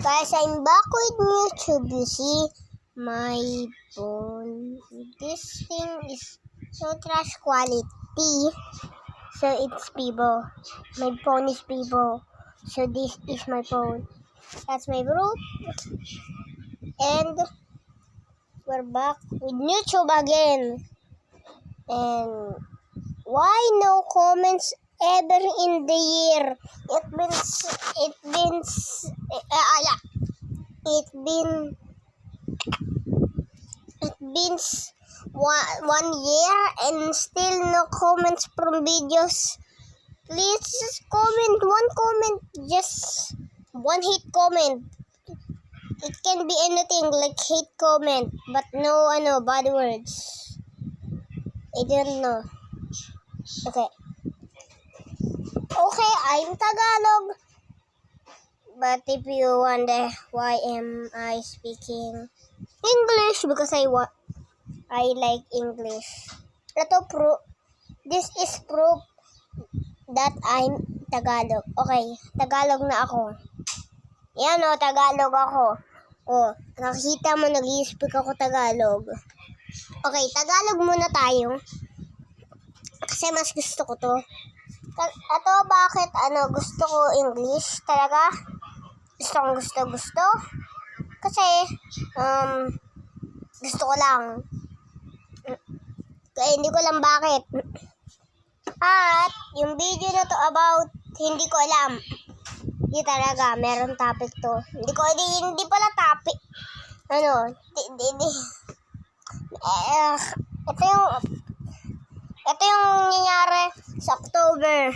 Guys, I'm back with YouTube. You see my phone. This thing is so trash quality. So it's Vivo. My phone is Vivo. So this is my phone. That's my group. And we're back with YouTube again. And why no comments ever in the year? It's been one year and still no comments from videos. Please just comment one comment, just one hate comment. It can be anything like hate comment, but no bad words. I don't know. Okay, I'm Tagalog. But if you wonder why am I speaking English, because I like English. This is proof that I'm Tagalog. Okay, Tagalog na ako. Yan o, Tagalog ako. O, nakikita mo, nag-i-speak ako Tagalog. Okay, Tagalog muna tayo. Kasi mas gusto ko to. Ito, bakit gusto ko English talaga? Gusto. Kasi, gusto ko lang. Kaya hindi ko lang bakit. At, yung video na to about, hindi ko alam. Hindi talaga, meron topic to. Hindi pala topic. Ito yung nangyayari sa October.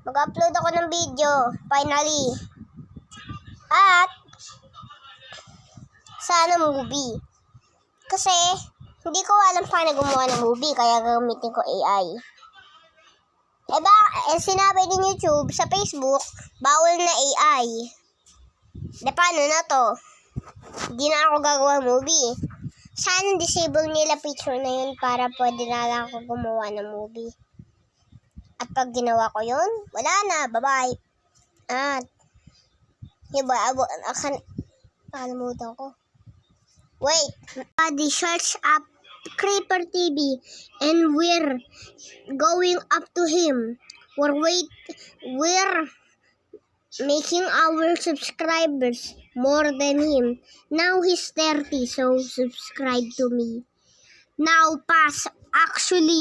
Mag-upload ako ng video, finally. At, sana movie. Kasi, hindi ko alam paano gumawa ng movie, kaya gamitin ko AI. Sinabi din YouTube sa Facebook, bawal na AI. Paano na to? Hindi na ako gagawa movie. Sana disable nila picture na yun para pwede na lang ako gumawa ng movie. At pag ginawa ko yun, wala na, bye-bye. At, nakalimutan ko. Wait, the search up Creeper TV and we're going up to him. We're making our subscribers more than him. Now he's 30, so subscribe to me. Now pass, actually